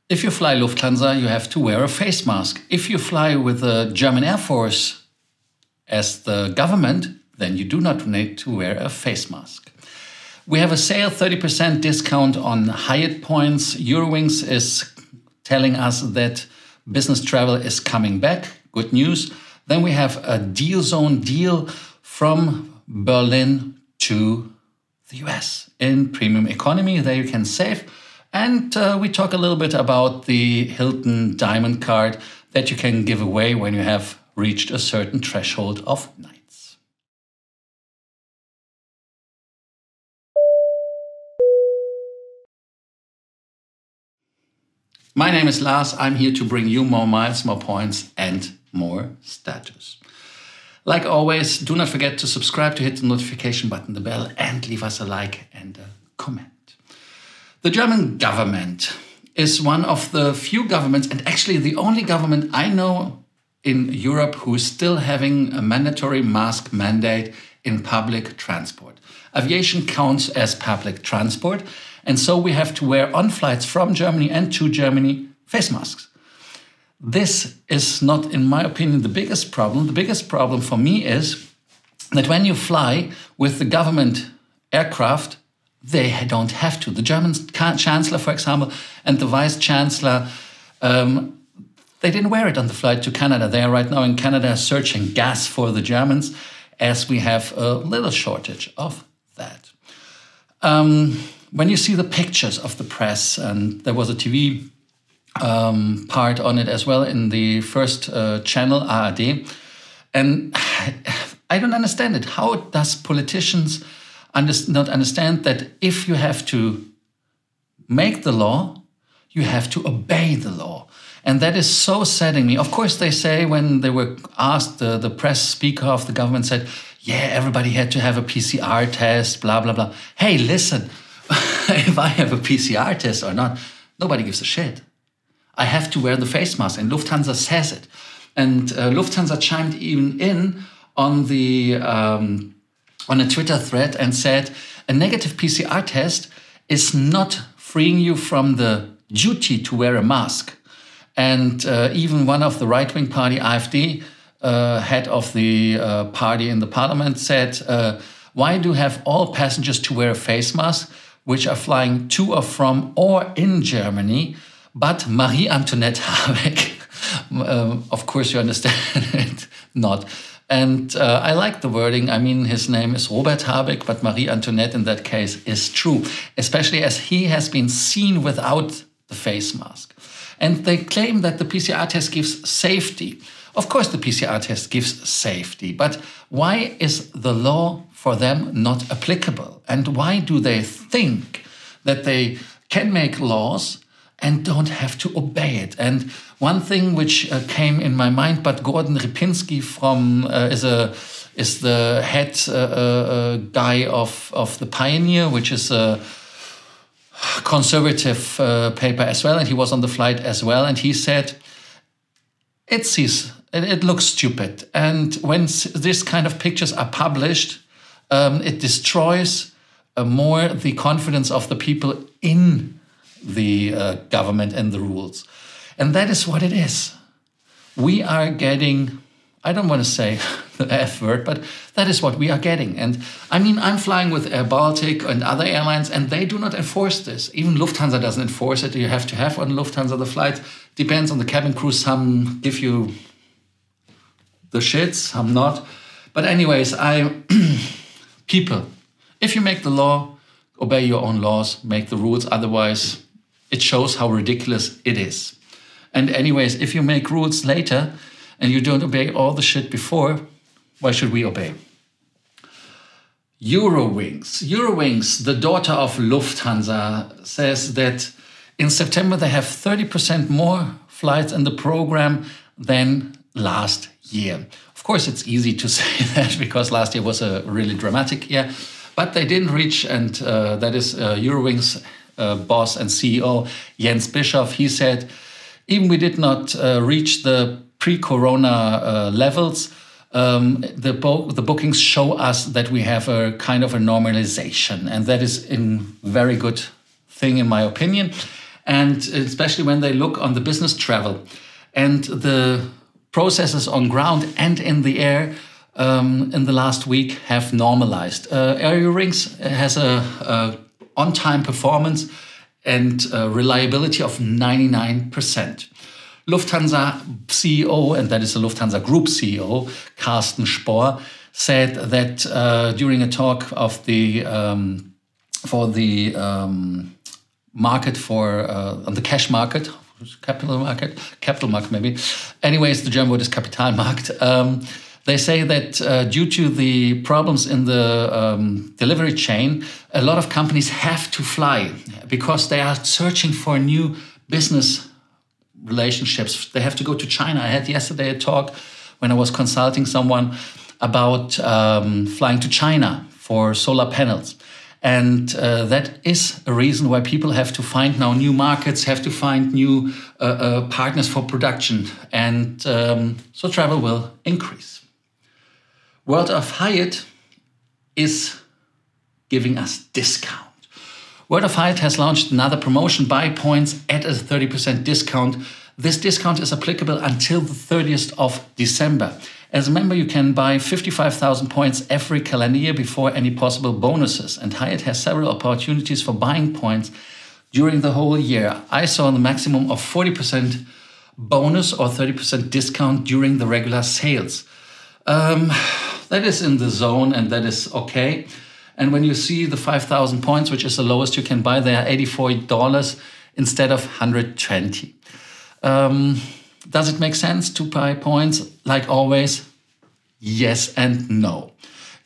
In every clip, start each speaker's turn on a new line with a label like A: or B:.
A: If you fly Lufthansa, you have to wear a face mask. If you fly with the German Air Force as the government, then you do not need to wear a face mask. We have a sale, 30% discount on Hyatt points. Eurowings is telling us that business travel is coming back. Good news. Then we have a deal zone deal from Berlin to the US in premium economy. There you can save. And we talk a little bit about the Hilton Diamond Card that you can give away when you have reached a certain threshold of nights. My name is Lars. I'm here to bring you more miles, more points, and more status. Like always, do not forget to subscribe, to hit the notification button, the bell, and leave us a like and a comment. The German government is one of the few governments, and actually the only government I know in Europe who is still having a mandatory mask mandate in public transport. Aviation counts as public transport, and so we have to wear on flights from Germany and to Germany face masks. This is not, in my opinion, the biggest problem. The biggest problem for me is that when you fly with the government aircraft, they don't have to. The German chancellor, for example, and the vice chancellor, they didn't wear it on the flight to Canada. They are right now in Canada searching gas for the Germans, as we have a little shortage of that. When you see the pictures of the press, and there was a TV part on it as well in the first channel, ARD, and I don't understand it. How does politicians not understand that if you have to make the law, you have to obey the law? And that is so saddening me. Of course, they say when they were asked, the press speaker of the government said, yeah, everybody had to have a PCR test, blah, blah, blah. Hey, listen, if I have a PCR test or not, nobody gives a shit. I have to wear the face mask, and Lufthansa says it. And Lufthansa chimed even in on the on a Twitter thread and said, a negative PCR test is not freeing you from the duty to wear a mask. And even one of the right-wing party, AfD, head of the party in the parliament, said, why do you have all passengers to wear a face mask, which are flying to or from or in Germany, but Marie Antoinette Habeck, of course you understand it, not. And I like the wording. I mean, his name is Robert Habeck, but Marie Antoinette in that case is true, especially as he has been seen without the face mask. And they claim that the PCR test gives safety. Of course, the PCR test gives safety, but why is the law for them not applicable? And why do they think that they can make laws and don't have to obey it? And one thing which came in my mind, but Gordon Ripinski from is the head guy of the Pioneer, which is a conservative paper as well, and he was on the flight as well, and he said, it looks stupid, and when this kind of pictures are published, it destroys more the confidence of the people in the government and the rules. And that is what it is. We are getting, I don't want to say the F word, but that is what we are getting. And I mean, I'm flying with Air Baltic and other airlines, and they do not enforce this. Even Lufthansa doesn't enforce it. You have to have on Lufthansa the flight. Depends on the cabin crew. Some give you the shits, some not. But anyways, people, if you make the law, obey your own laws, make the rules. Otherwise, it shows how ridiculous it is. And anyways, if you make rules later and you don't obey all the shit before, why should we obey? Eurowings, the daughter of Lufthansa, says that in September they have 30% more flights in the program than last year. Of course, it's easy to say that because last year was a really dramatic year, but they didn't reach, and that is Eurowings boss and CEO Jens Bischoff. He said, even we did not reach the pre-corona levels, the bookings show us that we have a kind of a normalization, and that is a very good thing in my opinion. and especially when they look on the business travel and the processes on ground and in the air in the last week have normalized. Eurowings has a on-time performance and reliability of 99%. Lufthansa CEO, and that is the Lufthansa Group CEO, Carsten Spohr, said that during a talk of the for the market for on the cash market, capital market maybe. Anyways, the German word is Kapitalmarkt. They say that due to the problems in the delivery chain, a lot of companies have to fly because they are searching for new business relationships. They have to go to China. I had yesterday a talk when I was consulting someone about flying to China for solar panels. And that is a reason why people have to find now new markets, have to find new partners for production. And so travel will increase. World of Hyatt is giving us discount. World of Hyatt has launched another promotion, buy points at a 30% discount. This discount is applicable until the 30th of December. As a member, you can buy 55,000 points every calendar year before any possible bonuses. And Hyatt has several opportunities for buying points during the whole year. I saw the maximum of 40% bonus or 30% discount during the regular sales. That is in the zone and that is okay. And when you see the 5,000 points, which is the lowest you can buy, they are $84 instead of $120. Does it make sense to buy points? Like always, yes and no.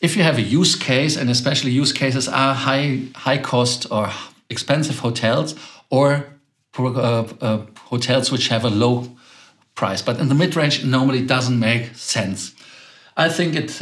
A: If you have a use case, and especially use cases are high cost or expensive hotels or hotels which have a low price, but in the mid-range, it normally doesn't make sense. I think it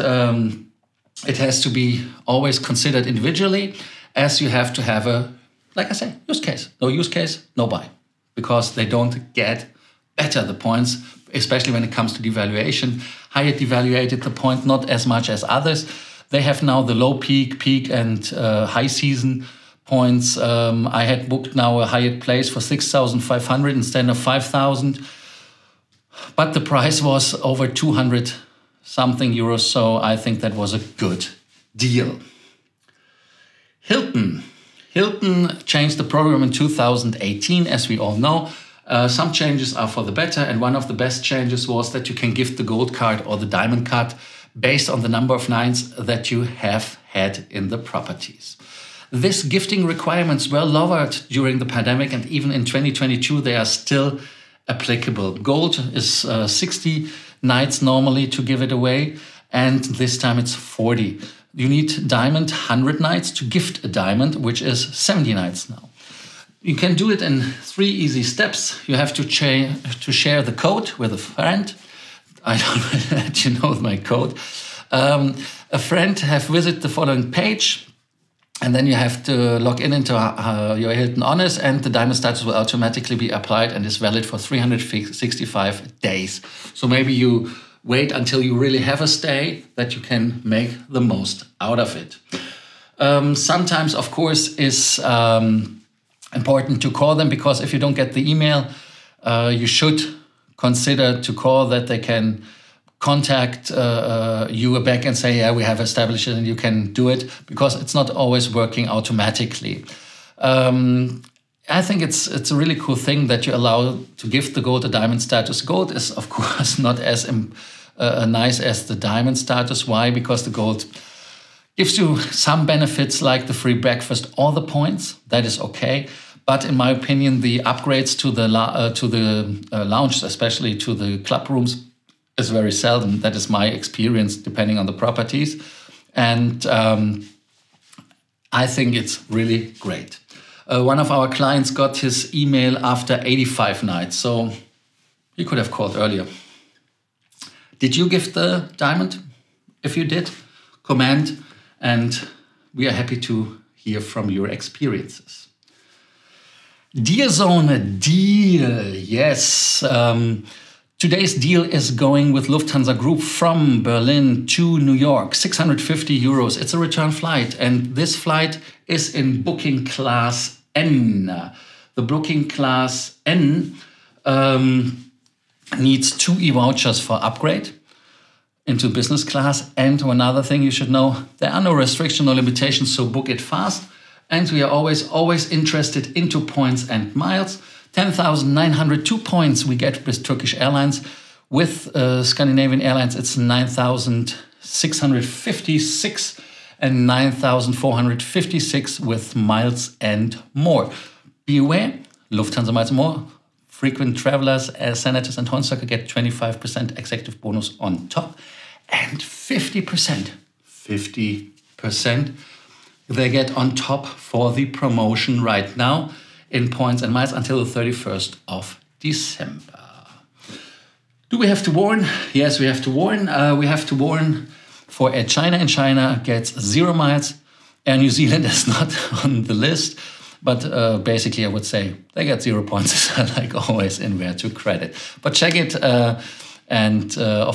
A: has to be always considered individually, as you have to have a, like I say, use case. No use case, no buy, because they don't get better the points, especially when it comes to devaluation. Hyatt devaluated the point not as much as others. They have now the low peak and high season points. I had booked now a Hyatt place for 6,500 instead of 5,000, but the price was over 200 something euros, so I think that was a good deal. Hilton changed the program in 2018, as we all know. Some changes are for the better, and one of the best changes was that you can gift the gold card or the diamond card based on the number of nights that you have had in the properties. This gifting requirements were lowered during the pandemic, and even in 2022 they are still applicable. Gold is 60 nights normally to give it away, and this time it's 40. You need diamond 100 nights to gift a diamond, which is 70 nights now. You can do it in 3 easy steps. You have to share the code with a friend. I don't let you know my code. A friend have visited the following page, and then you have to log into your Hilton Honors, and the diamond status will automatically be applied and is valid for 365 days. So maybe you wait until you really have a stay that you can make the most out of it. Sometimes, of course, is important to call them, because if you don't get the email, you should consider to call, that they can contact you back and say, yeah, we have established it and you can do it, because it's not always working automatically. I think it's a really cool thing that you allow to give the gold a diamond status. Gold is, of course, not as nice as the diamond status. Why? Because the gold gives you some benefits like the free breakfast or the points. That is okay. But in my opinion, the upgrades to the lounge, especially to the club rooms, is very seldom. That is my experience, depending on the properties. And I think it's really great. One of our clients got his email after 85 nights, so you could have called earlier. Did you gift the diamond? If you did, comment, and we are happy to hear from your experiences. Deal Zone deal, yes. Today's deal is going with Lufthansa Group from Berlin to New York, 650 euros. It's a return flight, and this flight is in booking class N. The booking class N needs 2 e-vouchers for upgrade into business class. And another thing you should know, there are no restrictions or limitations, so book it fast. And we are always interested into points and miles. 10,902 points we get with Turkish Airlines. With Scandinavian Airlines, it's 9,656 and 9,456 with miles and more. Be aware, Lufthansa Miles and More, frequent travelers, senators and Hornsucker get 25% executive bonus on top. And 50% they get on top for the promotion right now in points and miles until the 31st of December. Do we have to warn? Yes, we have to warn. We have to warn for Air China. And China gets 0 miles. Air New Zealand is not on the list. But basically, I would say they get 0 points, like always, in where to credit. But check it. Of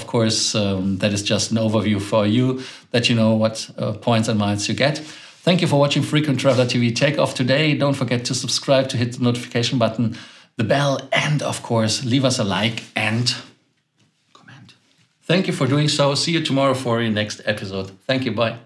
A: course, that is just an overview for you, that you know what points and miles you get. Thank you for watching Frequent Traveler TV Takeoff today. Don't forget to subscribe, to hit the notification button, the bell, and of course, leave us a like and comment. Thank you for doing so. See you tomorrow for your next episode. Thank you. Bye.